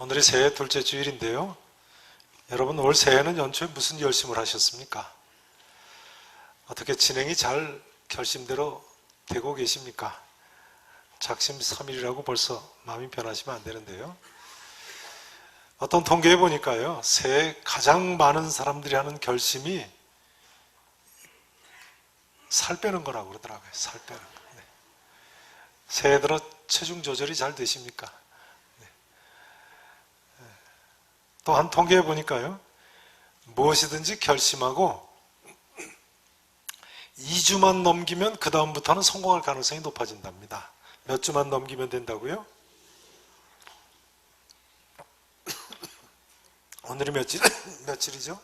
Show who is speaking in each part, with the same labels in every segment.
Speaker 1: 오늘이 새해 둘째 주일인데요. 여러분 올 새해는 연초에 무슨 결심을 하셨습니까? 어떻게 진행이 잘 결심대로 되고 계십니까? 작심 3일이라고 벌써 마음이 변하시면 안 되는데요. 어떤 통계에 보니까요, 새해 가장 많은 사람들이 하는 결심이 살 빼는 거라고 그러더라고요. 살 빼는 거. 네. 새해 들어 체중 조절이 잘 되십니까? 또 한 통계에 보니까요, 무엇이든지 결심하고 2주만 넘기면 그 다음부터는 성공할 가능성이 높아진답니다. 몇 주만 넘기면 된다고요? 오늘이 며칠이죠?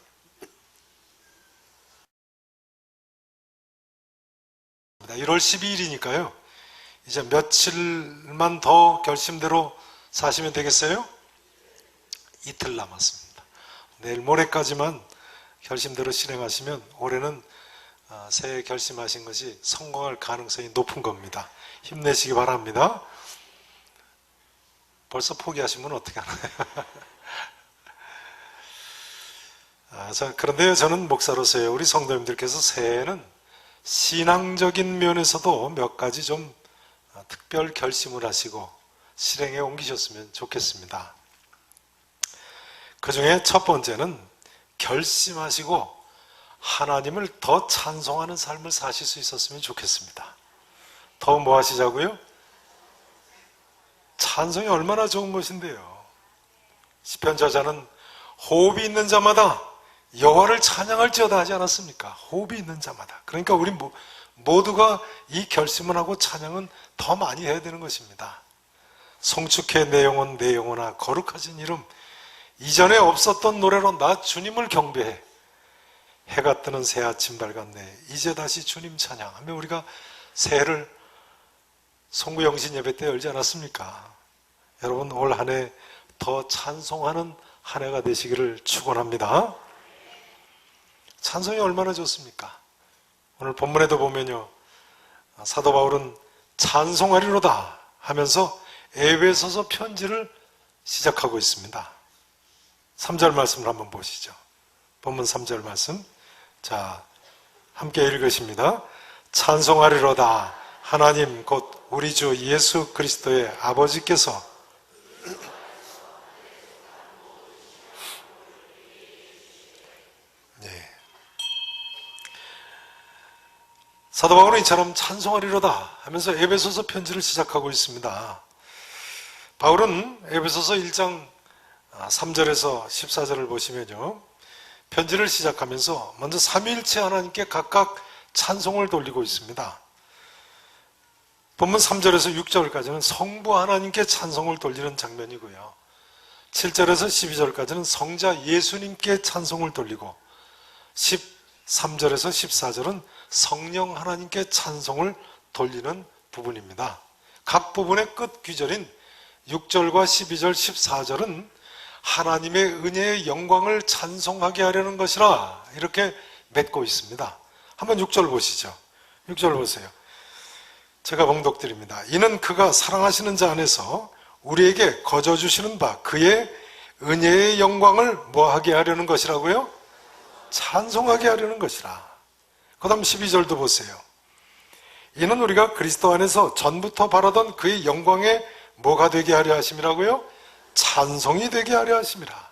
Speaker 1: 네, 1월 12일이니까요. 이제 며칠만 더 결심대로 사시면 되겠어요? 이틀 남았습니다. 내일 모레까지만 결심대로 실행하시면 올해는 새해 결심하신 것이 성공할 가능성이 높은 겁니다. 힘내시기 바랍니다. 벌써 포기하시면 어떻게 하나요? 그런데 저는 목사로서요, 우리 성도님들께서 새해에는 신앙적인 면에서도 몇 가지 좀 특별 결심을 하시고 실행에 옮기셨으면 좋겠습니다. 그 중에 첫 번째는 결심하시고 하나님을 더 찬송하는 삶을 사실 수 있었으면 좋겠습니다. 더 뭐 하시자고요? 찬송이 얼마나 좋은 것인데요. 시편 저자는 호흡이 있는 자마다 여호와를 찬양할지어다 하지 않았습니까? 호흡이 있는 자마다. 그러니까 우리 모두가 이 결심을 하고 찬양은 더 많이 해야 되는 것입니다. 송축해 내 영혼 내 영혼아 거룩하신 이름, 이전에 없었던 노래로 나 주님을 경배해. 해가 뜨는 새 아침 밝았네. 이제 다시 주님 찬양하며 우리가 새해를 송구영신 예배 때 열지 않았습니까? 여러분 올 한 해 더 찬송하는 한 해가 되시기를 축원합니다. 찬송이 얼마나 좋습니까? 오늘 본문에도 보면요, 사도 바울은 찬송하리로다 하면서 에베소서 편지를 시작하고 있습니다. 3절 말씀을 한번 보시죠. 본문 3절 말씀. 자, 함께 읽으십니다. 찬송하리로다 하나님 곧 우리 주 예수 그리스도의 아버지께서 사도 바울은 이처럼 찬송하리로다 하면서 에베소서 편지를 시작하고 있습니다. 바울은 에베소서 1장 3절에서 14절을 보시면요, 편지를 시작하면서 먼저 삼위일체 하나님께 각각 찬송을 돌리고 있습니다. 본문 3절에서 6절까지는 성부 하나님께 찬송을 돌리는 장면이고요, 7절에서 12절까지는 성자 예수님께 찬송을 돌리고 13절에서 14절은 성령 하나님께 찬송을 돌리는 부분입니다. 각 부분의 끝 귀절인 6절과 12절, 14절은 하나님의 은혜의 영광을 찬송하게 하려는 것이라 이렇게 맺고 있습니다. 한번 6절 보시죠. 6절 보세요. 제가 봉독드립니다. 이는 그가 사랑하시는 자 안에서 우리에게 거저주시는 바 그의 은혜의 영광을 뭐하게 하려는 것이라고요? 찬송하게 하려는 것이라. 그 다음 12절도 보세요. 이는 우리가 그리스도 안에서 전부터 바라던 그의 영광에 뭐가 되게 하려 하심이라고요? 찬송이 되게 하려 하심이라.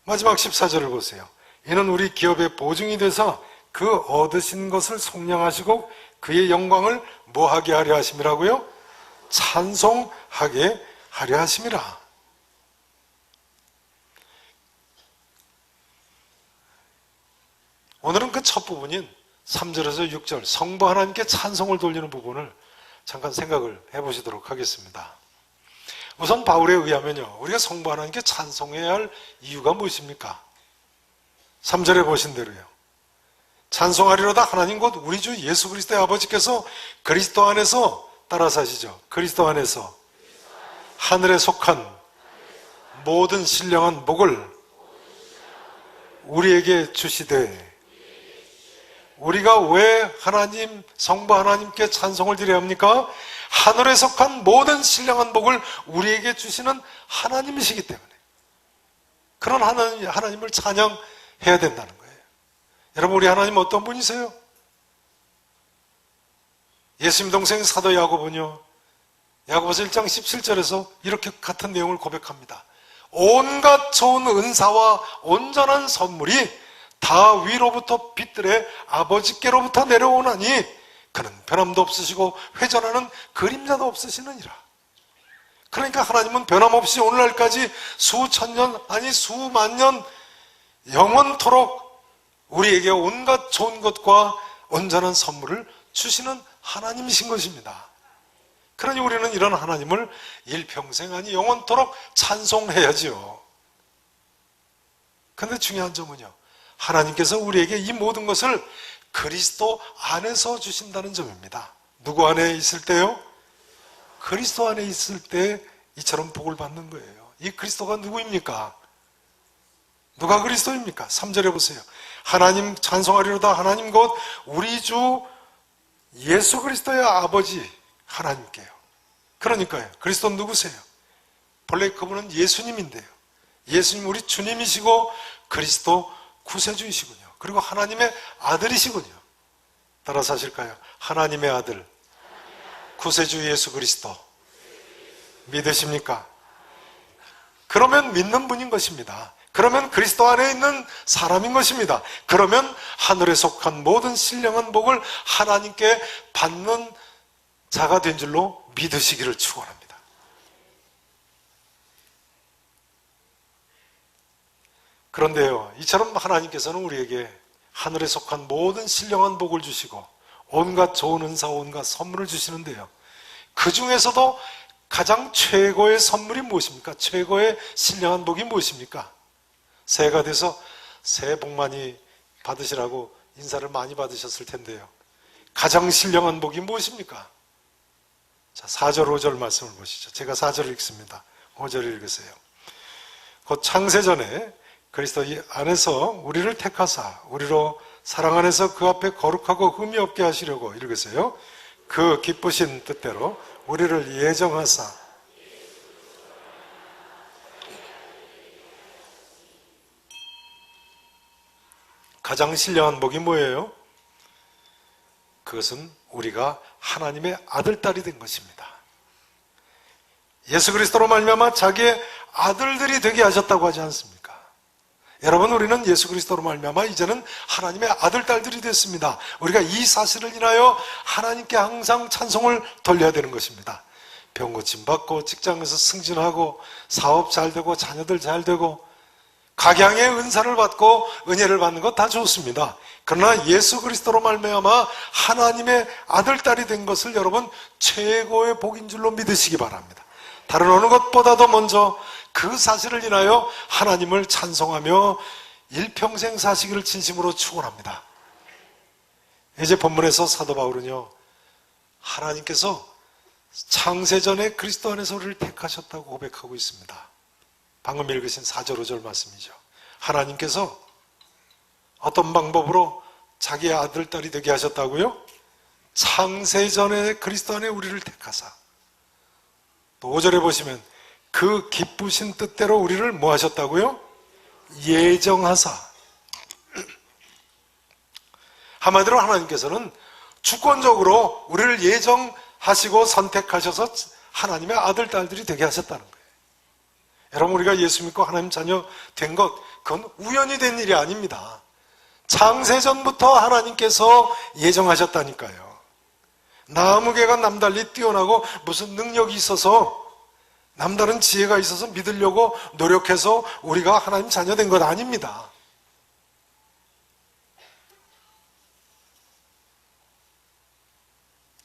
Speaker 1: 마지막 14절을 보세요. 이는 우리 기업의 보증이 되사 그 얻으신 것을 속량하시고 그의 영광을 뭐하게 하려 하심이라고요? 찬송하게 하려 하심이라. 오늘은 그 첫 부분인 3절에서 6절 성부 하나님께 찬송을 돌리는 부분을 잠깐 생각을 해보시도록 하겠습니다. 우선 바울에 의하면요, 우리가 성부 하나님께 찬송해야 할 이유가 무엇입니까? 3절에 보신 대로요, 찬송하리로다 하나님 곧 우리 주 예수 그리스도의 아버지께서 그리스도 안에서, 따라서 하시죠, 그리스도 안에서 하늘에 속한 모든 신령한 복을 우리에게 주시되. 우리가 왜 하나님, 성부 하나님께 찬송을 드려야 합니까? 하늘에 속한 모든 신령한 복을 우리에게 주시는 하나님이시기 때문에 그런 하나님을 찬양해야 된다는 거예요. 여러분, 우리 하나님 어떤 분이세요? 예수님 동생 사도 야고보는요, 야고보서 1장 17절에서 이렇게 같은 내용을 고백합니다. 온갖 좋은 은사와 온전한 선물이 다 위로부터 빛들의 아버지께로부터 내려오나니 그는 변함도 없으시고 회전하는 그림자도 없으시느니라. 그러니까 하나님은 변함없이 오늘날까지 수천 년, 아니 수만 년 영원토록 우리에게 온갖 좋은 것과 온전한 선물을 주시는 하나님이신 것입니다. 그러니 우리는 이런 하나님을 일평생, 아니 영원토록 찬송해야지요. 그런데 중요한 점은요, 하나님께서 우리에게 이 모든 것을 그리스도 안에서 주신다는 점입니다. 누구 안에 있을 때요? 그리스도 안에 있을 때 이처럼 복을 받는 거예요. 이 그리스도가 누구입니까? 누가 그리스도입니까? 3절에 보세요. 하나님 찬송하리로다. 하나님 곧 우리 주 예수 그리스도의 아버지 하나님께요. 그러니까요, 그리스도는 누구세요? 본래 그분은 예수님인데요, 예수님 우리 주님이시고 그리스도 구세주이시군요. 그리고 하나님의 아들이시군요. 따라서 하실까요? 하나님의 아들 구세주 예수 그리스도 믿으십니까? 그러면 믿는 분인 것입니다. 그러면 그리스도 안에 있는 사람인 것입니다. 그러면 하늘에 속한 모든 신령한 복을 하나님께 받는 자가 된 줄로 믿으시기를 축원합니다. 그런데요, 이처럼 하나님께서는 우리에게 하늘에 속한 모든 신령한 복을 주시고 온갖 좋은 은사, 온갖 선물을 주시는데요, 그 중에서도 가장 최고의 선물이 무엇입니까? 최고의 신령한 복이 무엇입니까? 새해가 돼서 새해 복 많이 받으시라고 인사를 많이 받으셨을 텐데요, 가장 신령한 복이 무엇입니까? 자, 4절 5절 말씀을 보시죠. 제가 4절을 읽습니다. 5절을 읽으세요. 곧 창세전에 그리스도 안에서 우리를 택하사 우리로 사랑 안에서 그 앞에 거룩하고 흠이 없게 하시려고, 읽으세요. 그 기쁘신 뜻대로 우리를 예정하사. 가장 신령한 복이 뭐예요? 그것은 우리가 하나님의 아들딸이 된 것입니다. 예수 그리스도로 말미암아 자기의 아들들이 되게 하셨다고 하지 않습니까? 여러분, 우리는 예수 그리스도로 말미암아 이제는 하나님의 아들딸들이 됐습니다. 우리가 이 사실을 인하여 하나님께 항상 찬송을 돌려야 되는 것입니다. 병 고침 받고 직장에서 승진하고 사업 잘 되고 자녀들 잘 되고 각양의 은사를 받고 은혜를 받는 것 다 좋습니다. 그러나 예수 그리스도로 말미암아 하나님의 아들딸이 된 것을 여러분 최고의 복인 줄로 믿으시기 바랍니다. 다른 어느 것보다도 먼저 그 사실을 인하여 하나님을 찬송하며 일평생 사시기를 진심으로 축원합니다. 이제 본문에서 사도 바울은요, 하나님께서 창세전에 그리스도 안에서 우리를 택하셨다고 고백하고 있습니다. 방금 읽으신 4절 5절 말씀이죠. 하나님께서 어떤 방법으로 자기의 아들, 딸이 되게 하셨다고요? 창세전에 그리스도 안에 우리를 택하사. 또 5절에 보시면 그 기쁘신 뜻대로 우리를 뭐 하셨다고요? 예정하사. 한마디로 하나님께서는 주권적으로 우리를 예정하시고 선택하셔서 하나님의 아들, 딸들이 되게 하셨다는 거예요. 여러분, 우리가 예수 믿고 하나님 자녀 된 것, 그건 우연히 된 일이 아닙니다. 창세전부터 하나님께서 예정하셨다니까요. 나무개가 남달리 뛰어나고 무슨 능력이 있어서, 남다른 지혜가 있어서 믿으려고 노력해서 우리가 하나님 자녀 된 것 아닙니다.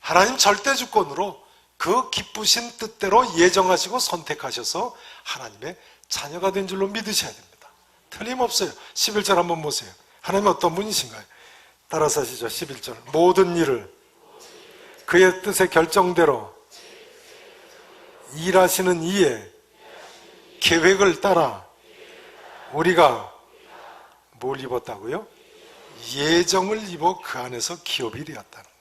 Speaker 1: 하나님 절대 주권으로 그 기쁘신 뜻대로 예정하시고 선택하셔서 하나님의 자녀가 된 줄로 믿으셔야 됩니다. 틀림없어요. 11절 한번 보세요. 하나님 어떤 분이신가요? 따라서 하시죠. 11절. 모든 일을 그의 뜻의 결정대로 일하시는 이의 계획을 따라 우리가 뭘 입었다고요? 예정을 입어 그 안에서 기업이 되었다는 거예요.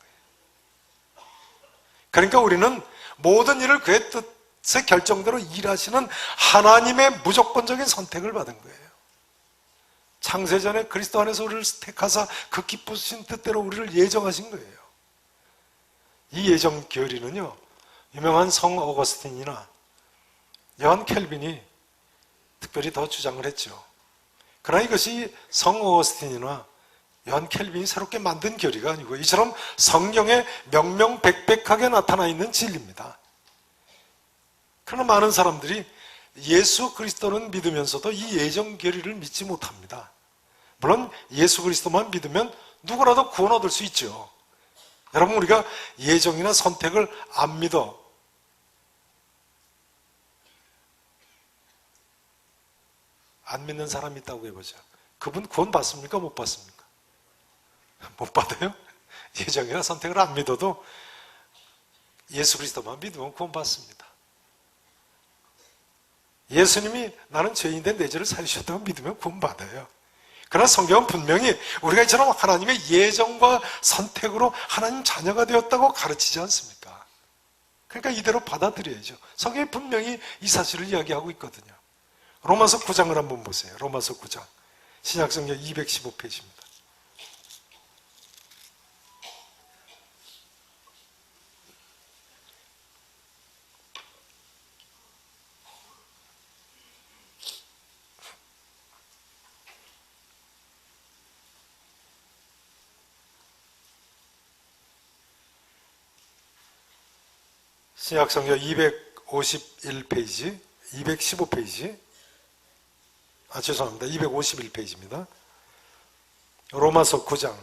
Speaker 1: 그러니까 우리는 모든 일을 그의 뜻의 결정대로 일하시는 하나님의 무조건적인 선택을 받은 거예요. 창세전에 그리스도 안에서 우리를 택하사 그 기쁘신 뜻대로 우리를 예정하신 거예요. 이 예정 교리는요, 유명한 성 어거스틴이나 요한 켈빈이 특별히 더 주장을 했죠. 그러나 이것이 성 어거스틴이나 요한 켈빈이 새롭게 만든 교리가 아니고 이처럼 성경에 명명백백하게 나타나 있는 진리입니다. 그러나 많은 사람들이 예수 그리스도는 믿으면서도 이 예정 교리를 믿지 못합니다. 물론 예수 그리스도만 믿으면 누구라도 구원 얻을 수 있죠. 여러분, 우리가 예정이나 선택을 안 믿어 안 믿는 사람이 있다고 해보자. 그분 구원 받습니까? 못 받습니까? 못 받아요? 예정이나 선택을 안 믿어도 예수 그리스도만 믿으면 구원 받습니다. 예수님이 나는 죄인인데 내 죄를 사주셨다고 믿으면 구원 받아요. 그러나 성경은 분명히 우리가 이처럼 하나님의 예정과 선택으로 하나님 자녀가 되었다고 가르치지 않습니까? 그러니까 이대로 받아들여야죠. 성경이 분명히 이 사실을 이야기하고 있거든요. 로마서 9장을 한번 보세요. 로마서 9장. 신약성경 215페이지입니다. 신약성경 251페이지, 215페이지. 죄송합니다. 251페이지입니다. 로마서 9장.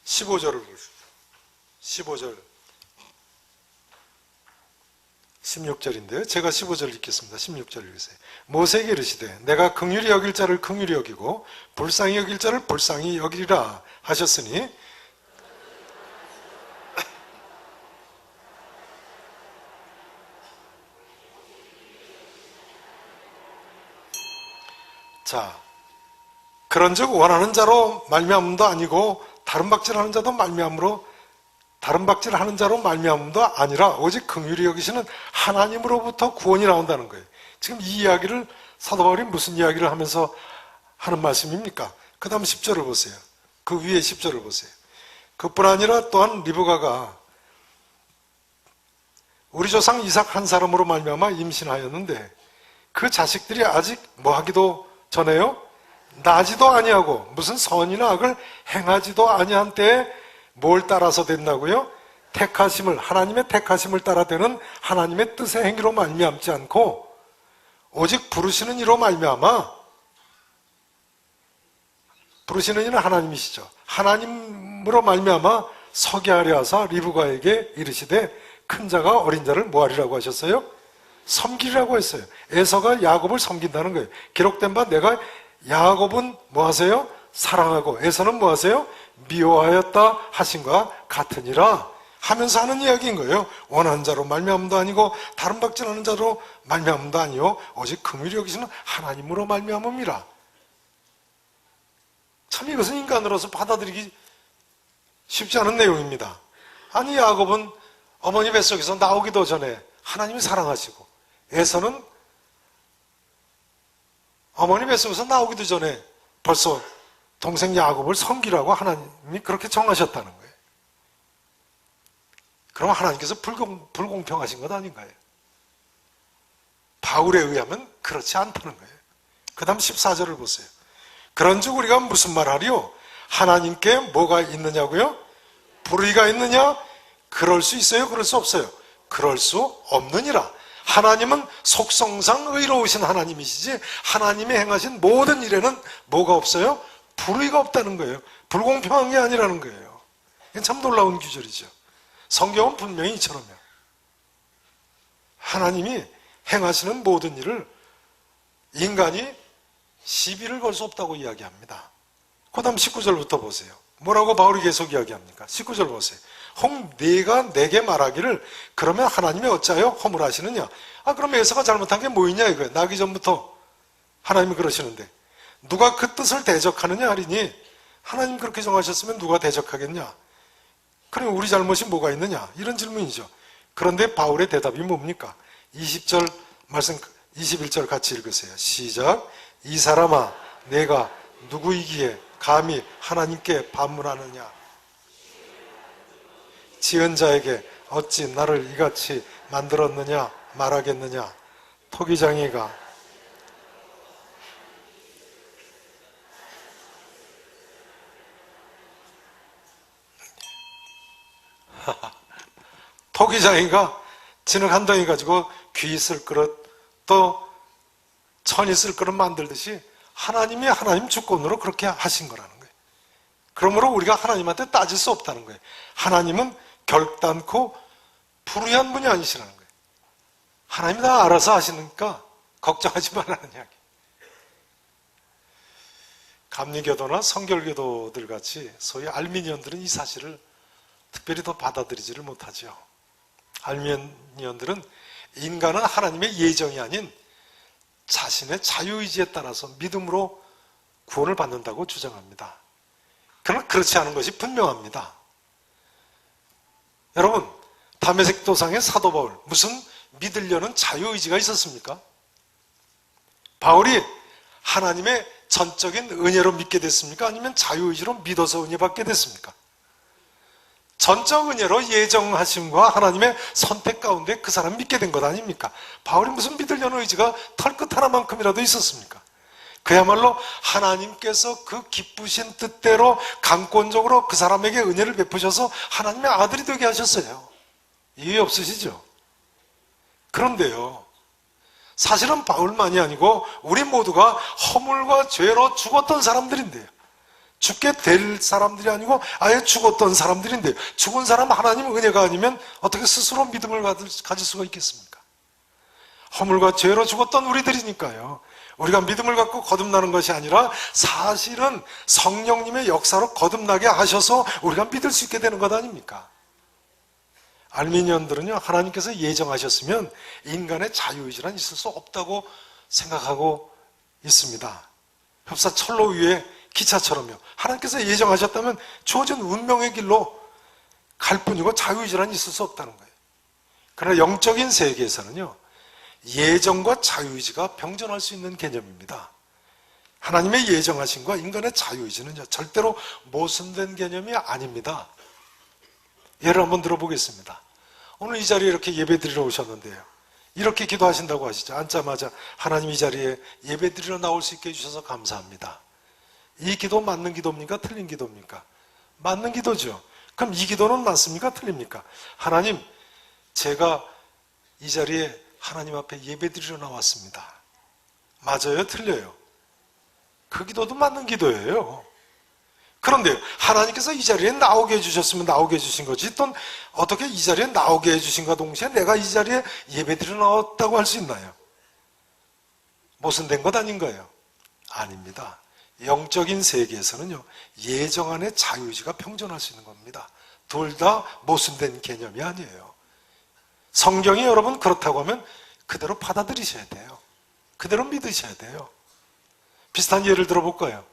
Speaker 1: 15절을 보십시오. 15절. 16절인데요. 제가 15절 읽겠습니다. 16절 읽으세요. 모세에게 이르시되 내가 긍휼히 여길 자를 긍휼히 여기고 불쌍히 여길 자를 불쌍히 여기리라 하셨으니 자, 그런즉 원하는 자로 말미암음도 아니고 다른 박질하는 자도 말미암으로 다른 박질하는 자로 말미암음도 아니라 오직 긍휼히 여기시는 하나님으로부터 구원이 나온다는 거예요. 지금 이 이야기를 사도 바울이 무슨 이야기를 하면서 하는 말씀입니까? 그 다음 10절을 보세요. 그 위에 10절을 보세요. 그뿐 아니라 또한 리브가가 우리 조상 이삭 한 사람으로 말미암아 임신하였는데 그 자식들이 아직 뭐 하기도 전에요? 나지도 아니하고 무슨 선이나 악을 행하지도 아니한 때에 뭘 따라서 된다고요? 택하심을, 하나님의 택하심을 따라 되는 하나님의 뜻의 행위로 말미암지 않고 오직 부르시는 이로 말미암아, 부르시는 이는 하나님이시죠. 하나님으로 말미암아 서게 하려 하사 리브가에게 이르시되 큰 자가 어린 자를 뭐하리라고 하셨어요? 섬기리라고 했어요. 에서가 야곱을 섬긴다는 거예요. 기록된 바 내가 야곱은 뭐하세요? 사랑하고 에서는 뭐하세요? 미워하였다 하신과 같으니라 하면서 하는 이야기인 거예요. 원하는 자로 말미암음도 아니고 다른 박질하는 자로 말미암음도 아니요 오직 긍휼히 여기시는 하나님으로 말미암음이라. 참 이것은 인간으로서 받아들이기 쉽지 않은 내용입니다. 아니 야곱은 어머니 뱃속에서 나오기도 전에 하나님이 사랑하시고 에서는 어머니 뱃속에서 나오기도 전에 벌써 동생 야곱을 섬기라고 하나님이 그렇게 정하셨다는 거예요. 그럼 하나님께서 불공평하신 것 아닌가요? 바울에 의하면 그렇지 않다는 거예요. 그 다음 14절을 보세요. 그런즉 우리가 무슨 말하리요? 하나님께 뭐가 있느냐고요? 불의가 있느냐? 그럴 수 있어요? 그럴 수 없어요? 그럴 수 없느니라. 하나님은 속성상 의로우신 하나님이시지 하나님이 행하신 모든 일에는 뭐가 없어요? 불의가 없다는 거예요. 불공평한 게 아니라는 거예요. 이게 참 놀라운 규절이죠. 성경은 분명히 이처럼요. 하나님이 행하시는 모든 일을 인간이 시비를 걸 수 없다고 이야기합니다. 그 다음 19절부터 보세요. 뭐라고 바울이 계속 이야기합니까? 19절 보세요. 혹 네가 내게 말하기를 그러면 하나님이 어찌하여 허물하시느냐? 그럼 에서가 잘못한 게 뭐 있냐 이거예요. 나기 전부터 하나님이 그러시는데 누가 그 뜻을 대적하느냐 하리니 하나님 그렇게 정하셨으면 누가 대적하겠냐? 그럼 우리 잘못이 뭐가 있느냐? 이런 질문이죠. 그런데 바울의 대답이 뭡니까? 20절 말씀 21절 같이 읽으세요. 시작. 이 사람아 내가 누구이기에 감히 하나님께 반문하느냐? 지은 자에게 어찌 나를 이같이 만들었느냐 말하겠느냐? 토기장이가 토기장이가 진흙 한 덩이 가지고 귀 쓸 그릇 또 천이 쓸 그릇 만들듯이 하나님이 하나님 주권으로 그렇게 하신 거라는 거예요. 그러므로 우리가 하나님한테 따질 수 없다는 거예요. 하나님은 결단코 불의한 분이 아니시라는 거예요. 하나님이 다 알아서 하시니까 걱정하지 말라는 이야기. 감리교도나 성결교도들 같이 소위 알미니언들은 이 사실을 특별히 더 받아들이지를 못하죠. 알미니언들은 인간은 하나님의 예정이 아닌 자신의 자유의지에 따라서 믿음으로 구원을 받는다고 주장합니다. 그러나 그렇지 않은 것이 분명합니다. 여러분, 다메섹 도상의 사도 바울, 무슨 믿으려는 자유의지가 있었습니까? 바울이 하나님의 전적인 은혜로 믿게 됐습니까? 아니면 자유의지로 믿어서 은혜 받게 됐습니까? 전적 은혜로 예정하심과 하나님의 선택 가운데 그 사람 믿게 된 것 아닙니까? 바울이 무슨 믿으려는 의지가 털끝 하나만큼이라도 있었습니까? 그야말로 하나님께서 그 기쁘신 뜻대로 강권적으로 그 사람에게 은혜를 베푸셔서 하나님의 아들이 되게 하셨어요. 이해 없으시죠? 그런데요, 사실은 바울만이 아니고 우리 모두가 허물과 죄로 죽었던 사람들인데요. 죽게 될 사람들이 아니고 아예 죽었던 사람들인데요. 죽은 사람 하나님 은혜가 아니면 어떻게 스스로 믿음을 가질 수가 있겠습니까? 허물과 죄로 죽었던 우리들이니까요. 우리가 믿음을 갖고 거듭나는 것이 아니라 사실은 성령님의 역사로 거듭나게 하셔서 우리가 믿을 수 있게 되는 것 아닙니까? 알미니언들은요, 하나님께서 예정하셨으면 인간의 자유의지란 있을 수 없다고 생각하고 있습니다. 흡사 철로 위에 기차처럼요. 하나님께서 예정하셨다면 주어진 운명의 길로 갈 뿐이고 자유의지란 있을 수 없다는 거예요. 그러나 영적인 세계에서는요, 예정과 자유의지가 병존할 수 있는 개념입니다. 하나님의 예정하심과 인간의 자유의지는요, 절대로 모순된 개념이 아닙니다. 예를 한번 들어보겠습니다. 오늘 이 자리에 이렇게 예배 드리러 오셨는데요. 이렇게 기도하신다고 하시죠. 앉자마자 하나님 이 자리에 예배 드리러 나올 수 있게 해주셔서 감사합니다. 이 기도 맞는 기도입니까? 틀린 기도입니까? 맞는 기도죠. 그럼 이 기도는 맞습니까? 틀립니까? 하나님, 제가 이 자리에 하나님 앞에 예배 드리러 나왔습니다. 맞아요? 틀려요? 그 기도도 맞는 기도예요. 그런데 하나님께서 이 자리에 나오게 해주셨으면 나오게 해주신 거지, 또 어떻게 이 자리에 나오게 해주신과 동시에 내가 이 자리에 예배 드리러 나왔다고 할 수 있나요? 모순된 것 아닌가요? 아닙니다. 영적인 세계에서는요, 예정 안에 자유의지가 평존할 수 있는 겁니다. 둘 다 모순된 개념이 아니에요. 성경이 여러분 그렇다고 하면 그대로 받아들이셔야 돼요. 그대로 믿으셔야 돼요. 비슷한 예를 들어볼까요?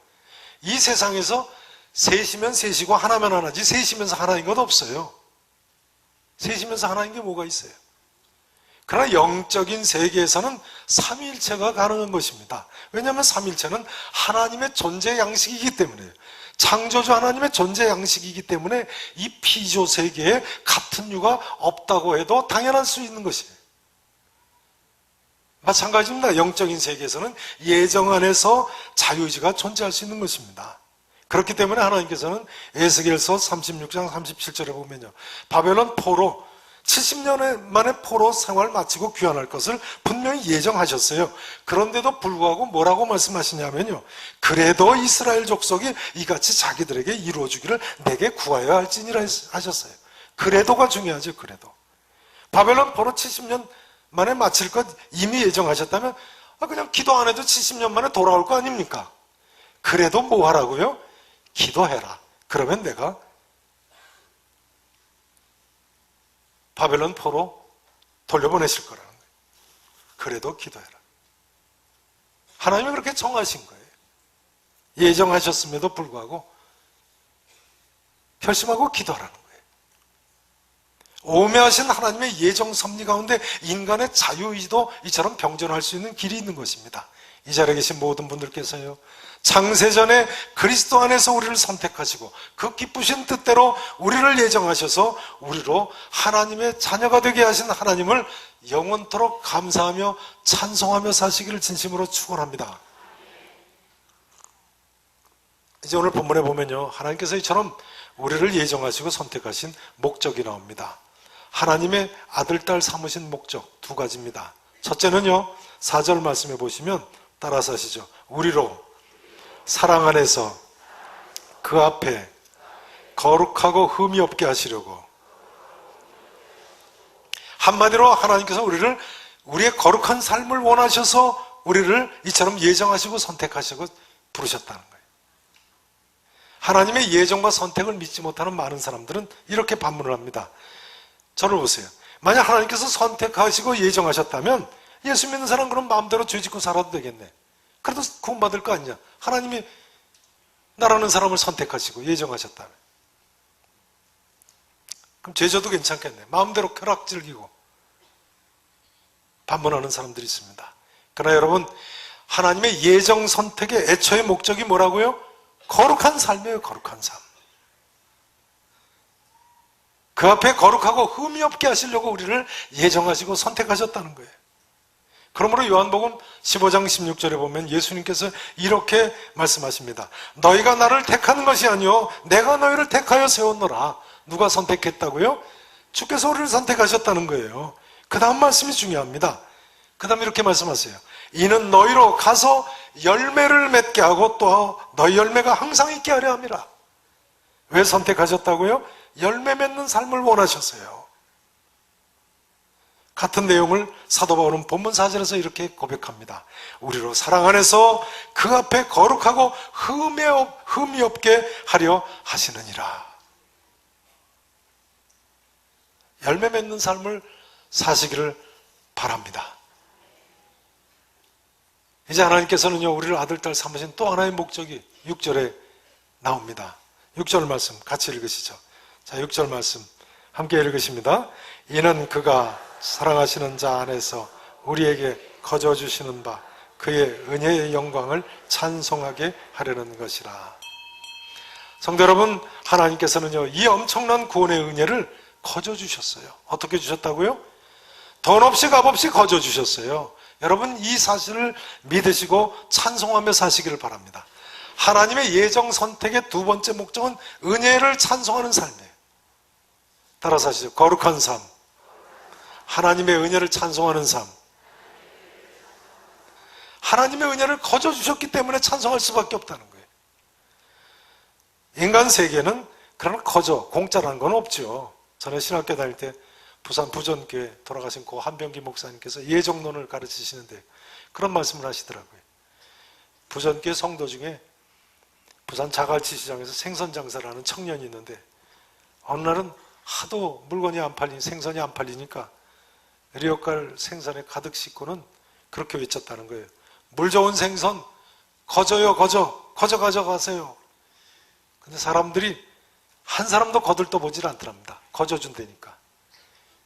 Speaker 1: 이 세상에서 셋이면 셋이고 하나면 하나지 셋이면서 하나인 것 없어요. 셋이면서 하나인 게 뭐가 있어요? 그러나 영적인 세계에서는 삼위일체가 가능한 것입니다. 왜냐하면 삼위일체는 하나님의 존재 양식이기 때문에요. 창조주 하나님의 존재 양식이기 때문에 이 피조 세계에 같은 유가 없다고 해도 당연할 수 있는 것이에요. 마찬가지입니다. 영적인 세계에서는 예정 안에서 자유의지가 존재할 수 있는 것입니다. 그렇기 때문에 하나님께서는 에스겔서 36장 37절에 보면요, 바벨론 포로 70년 만에 포로 생활 마치고 귀환할 것을 분명히 예정하셨어요. 그런데도 불구하고 뭐라고 말씀하시냐면요, 그래도 이스라엘 족속이 이같이 자기들에게 이루어주기를 내게 구하여야 할지니라 하셨어요. 그래도가 중요하죠. 그래도 바벨론 포로 70년 만에 마칠 것 이미 예정하셨다면 그냥 기도 안 해도 70년 만에 돌아올 거 아닙니까? 그래도 뭐 하라고요? 기도해라. 그러면 내가 바벨론 포로 돌려보내실 거라는 거예요. 그래도 기도해라. 하나님이 그렇게 정하신 거예요. 예정하셨음에도 불구하고 결심하고 기도하라는 거예요. 오묘하신 하나님의 예정 섭리 가운데 인간의 자유의지도 이처럼 병존할 수 있는 길이 있는 것입니다. 이 자리에 계신 모든 분들께서요, 창세전에 그리스도 안에서 우리를 선택하시고 그 기쁘신 뜻대로 우리를 예정하셔서 우리로 하나님의 자녀가 되게 하신 하나님을 영원토록 감사하며 찬송하며 사시기를 진심으로 축원합니다. 이제 오늘 본문에 보면요, 하나님께서 이처럼 우리를 예정하시고 선택하신 목적이 나옵니다. 하나님의 아들, 딸 삼으신 목적 두 가지입니다. 첫째는요, 4절 말씀해 보시면 따라서 하시죠. 우리로 사랑 안에서 그 앞에 거룩하고 흠이 없게 하시려고. 한마디로 하나님께서 우리의 거룩한 삶을 원하셔서 우리를 이처럼 예정하시고 선택하시고 부르셨다는 거예요. 하나님의 예정과 선택을 믿지 못하는 많은 사람들은 이렇게 반문을 합니다. 저를 보세요. 만약 하나님께서 선택하시고 예정하셨다면 예수 믿는 사람 그럼 마음대로 죄 짓고 살아도 되겠네. 그래도 구원받을 거 아니냐. 하나님이 나라는 사람을 선택하시고 예정하셨다면. 그럼 죄 져도 괜찮겠네. 마음대로 쾌락 즐기고. 반문하는 사람들이 있습니다. 그러나 여러분, 하나님의 예정 선택의 애초의 목적이 뭐라고요? 거룩한 삶이에요. 거룩한 삶. 그 앞에 거룩하고 흠이 없게 하시려고 우리를 예정하시고 선택하셨다는 거예요. 그러므로 요한복음 15장 16절에 보면 예수님께서 이렇게 말씀하십니다. 너희가 나를 택하는 것이 아니요 내가 너희를 택하여 세웠노라. 누가 선택했다고요? 주께서 우리를 선택하셨다는 거예요. 그 다음 말씀이 중요합니다. 그 다음 이렇게 말씀하세요. 이는 너희로 가서 열매를 맺게 하고 또 너희 열매가 항상 있게 하려 함이라. 왜 선택하셨다고요? 열매 맺는 삶을 원하셨어요. 같은 내용을 사도 바울은 본문 4절에서 이렇게 고백합니다. 우리로 사랑 안에서 그 앞에 거룩하고 흠이 없게 하려 하시느니라. 열매 맺는 삶을 사시기를 바랍니다. 이제 하나님께서는요, 우리를 아들, 딸 삼으신 또 하나의 목적이 6절에 나옵니다. 6절 말씀 같이 읽으시죠. 자, 6절 말씀 함께 읽으십니다. 이는 그가 사랑하시는 자 안에서 우리에게 거저주시는 바 그의 은혜의 영광을 찬송하게 하려는 것이라. 성도 여러분, 하나님께서는요, 이 엄청난 구원의 은혜를 거저주셨어요. 어떻게 주셨다고요? 돈 없이 값 없이 거저주셨어요. 여러분, 이 사실을 믿으시고 찬송하며 사시기를 바랍니다. 하나님의 예정 선택의 두 번째 목적은 은혜를 찬송하는 삶이에요. 따라서 하시죠. 거룩한 삶, 하나님의 은혜를 찬송하는 삶. 하나님의 은혜를 거저주셨기 때문에 찬송할 수밖에 없다는 거예요. 인간 세계는 그런 공짜라는 건 없죠. 전에 신학교 다닐 때 부산 부전교회 돌아가신 고 한병기 목사님께서 예정론을 가르치시는데 그런 말씀을 하시더라고요. 부전교회 성도 중에 부산 자갈치 시장에서 생선 장사를 하는 청년이 있는데 어느 날은 하도 물건이 안 팔리니 생선이 안 팔리니까 리어칼 생선에 가득 싣고는 그렇게 외쳤다는 거예요. 물 좋은 생선 거저요, 거저 가져가세요. 근데 사람들이 한 사람도 거들떠보질 않더랍니다. 거저준다니까.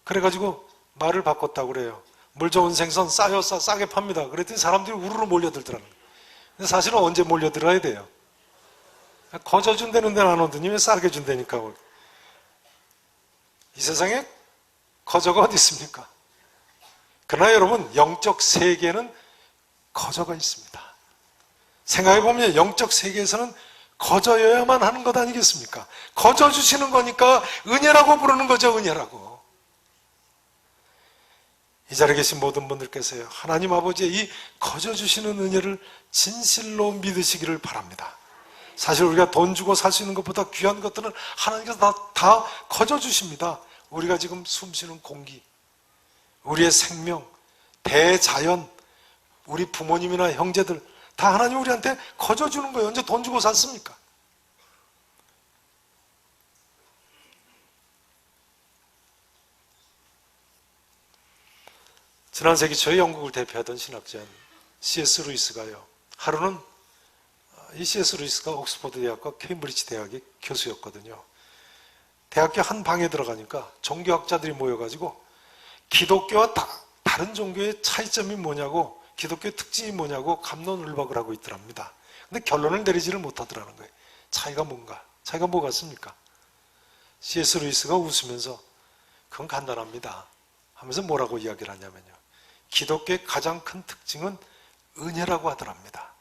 Speaker 1: 그래가지고 말을 바꿨다고 그래요. 물 좋은 생선 싸게 팝니다. 그랬더니 사람들이 우르르 몰려들더라고요. 근데 사실은 언제 몰려들어야 돼요? 거저준다는 데는 안 오더니 왜 싸게 준다니까. 이 세상에 거저가 어디 있습니까? 그러나 여러분, 영적 세계는 거저가 있습니다. 생각해보면 영적 세계에서는 거저여야만 하는 것 아니겠습니까? 거저 주시는 거니까 은혜라고 부르는 거죠. 은혜라고. 이 자리에 계신 모든 분들께서요, 하나님 아버지의 이 거저 주시는 은혜를 진실로 믿으시기를 바랍니다. 사실 우리가 돈 주고 살 수 있는 것보다 귀한 것들은 하나님께서 다 거저 주십니다. 우리가 지금 숨쉬는 공기, 우리의 생명, 대자연, 우리 부모님이나 형제들 다 하나님 우리한테 거저 주는 거예요. 언제 돈 주고 샀습니까? 지난 세기 초에 영국을 대표하던 신학자인 C.S. 루이스가요, 하루는 이 C.S. 루이스가 옥스퍼드 대학과 케임브리지 대학의 교수였거든요. 대학교 한 방에 들어가니까 종교학자들이 모여가지고 기독교와 다른 종교의 차이점이 뭐냐고, 기독교의 특징이 뭐냐고 갑론을박을 하고 있더랍니다. 근데 결론을 내리지를 못하더라는 거예요. 차이가 뭔가? 차이가 뭐 같습니까? C.S. 루이스가 웃으면서 그건 간단합니다 하면서 뭐라고 이야기를 하냐면요, 기독교의 가장 큰 특징은 은혜라고 하더랍니다.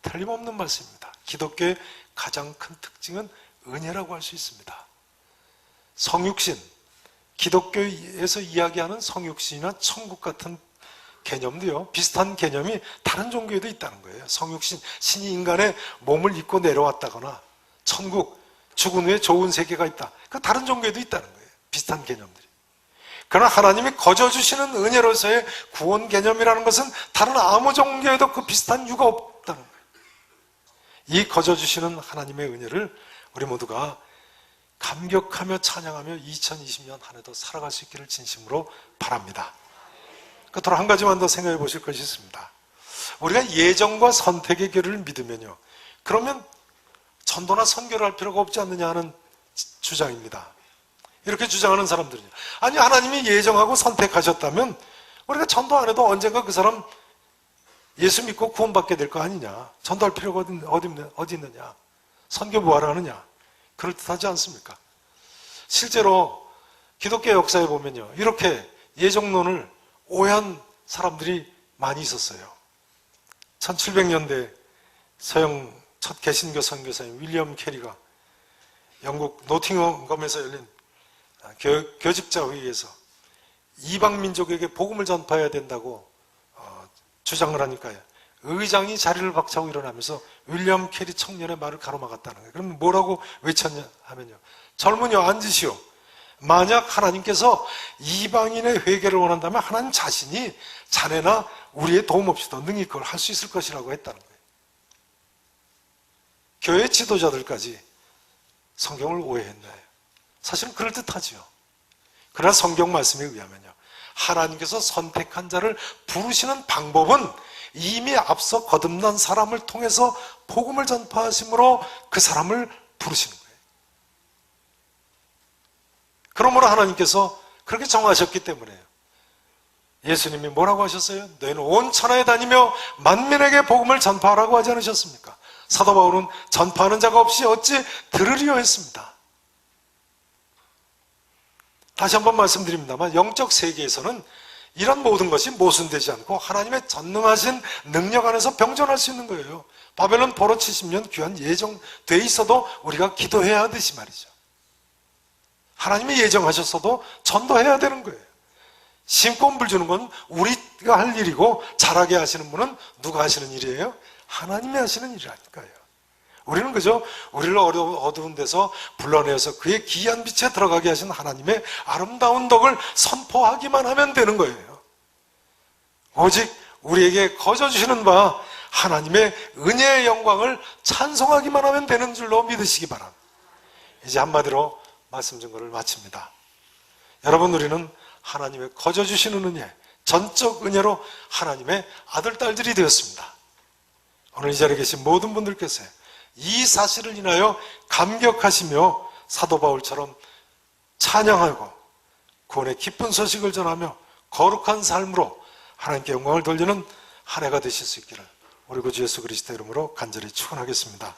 Speaker 1: 틀림없는 말씀입니다. 기독교의 가장 큰 특징은 은혜라고 할 수 있습니다. 성육신, 기독교에서 이야기하는 성육신이나 천국 같은 개념도요, 비슷한 개념이 다른 종교에도 있다는 거예요. 성육신, 신이 인간의 몸을 입고 내려왔다거나 천국, 죽은 후에 좋은 세계가 있다. 그 다른 종교에도 있다는 거예요. 비슷한 개념들이. 그러나 하나님이 거저주시는 은혜로서의 구원 개념이라는 것은 다른 아무 종교에도 그 비슷한 이유가 없다는 거예요. 이 거저주시는 하나님의 은혜를 우리 모두가 감격하며 찬양하며 2020년 한 해도 살아갈 수 있기를 진심으로 바랍니다. 끝으로 한 가지만 더 생각해 보실 것이 있습니다. 우리가 예정과 선택의 교리를 믿으면요, 그러면 전도나 선교를 할 필요가 없지 않느냐 하는 주장입니다. 이렇게 주장하는 사람들은요, 아니 하나님이 예정하고 선택하셨다면 우리가 전도 안 해도 언젠가 그 사람 예수 믿고 구원받게 될 거 아니냐, 전도할 필요가 어디 있느냐, 선교 뭐하러 하느냐, 그럴듯하지 않습니까? 실제로 기독교 역사에 보면요, 이렇게 예정론을 오해한 사람들이 많이 있었어요. 1700년대 서양 첫 개신교 선교사인 윌리엄 캐리가 영국 노팅엄에서 열린 교직자 회의에서 이방 민족에게 복음을 전파해야 된다고 주장을 하니까요, 의장이 자리를 박차고 일어나면서 윌리엄 캐리 청년의 말을 가로막았다는 거예요. 그럼 뭐라고 외쳤냐 하면요, 젊은이여 앉으시오. 만약 하나님께서 이방인의 회개를 원한다면 하나님 자신이 자네나 우리의 도움 없이도 능히 그걸 할 수 있을 것이라고 했다는 거예요. 교회 지도자들까지 성경을 오해했나요? 사실은 그럴듯하지요. 그러나 성경 말씀에 의하면요, 하나님께서 선택한 자를 부르시는 방법은 이미 앞서 거듭난 사람을 통해서 복음을 전파하심으로 그 사람을 부르시는 거예요. 그러므로 하나님께서 그렇게 정하셨기 때문에요, 예수님이 뭐라고 하셨어요? 너희는 온 천하에 다니며 만민에게 복음을 전파하라고 하지 않으셨습니까? 사도 바울은 전파하는 자가 없이 어찌 들으리요 했습니다. 다시 한번 말씀드립니다만 영적 세계에서는 이런 모든 것이 모순되지 않고 하나님의 전능하신 능력 안에서 병존할 수 있는 거예요. 바벨론 포로 70년 귀환 예정돼 있어도 우리가 기도해야 하듯이 말이죠. 하나님이 예정하셨어도 전도해야 되는 거예요. 심고 물 주는 건 우리가 할 일이고 자라게 하시는 분은 누가 하시는 일이에요? 하나님이 하시는 일이라니까요. 우리는 그저 우리를 어두운 데서 불러내어서 그의 기이한 빛에 들어가게 하신 하나님의 아름다운 덕을 선포하기만 하면 되는 거예요. 오직 우리에게 거저주시는 바 하나님의 은혜의 영광을 찬송하기만 하면 되는 줄로 믿으시기 바랍니다. 이제 한마디로 말씀 증거를 마칩니다. 여러분, 우리는 하나님의 거저주시는 은혜, 전적 은혜로 하나님의 아들, 딸들이 되었습니다. 오늘 이 자리에 계신 모든 분들께서 이 사실을 인하여 감격하시며 사도 바울처럼 찬양하고 구원의 기쁜 소식을 전하며 거룩한 삶으로 하나님께 영광을 돌리는 한 해가 되실 수 있기를 우리 구주 예수 그리스도 이름으로 간절히 축원하겠습니다.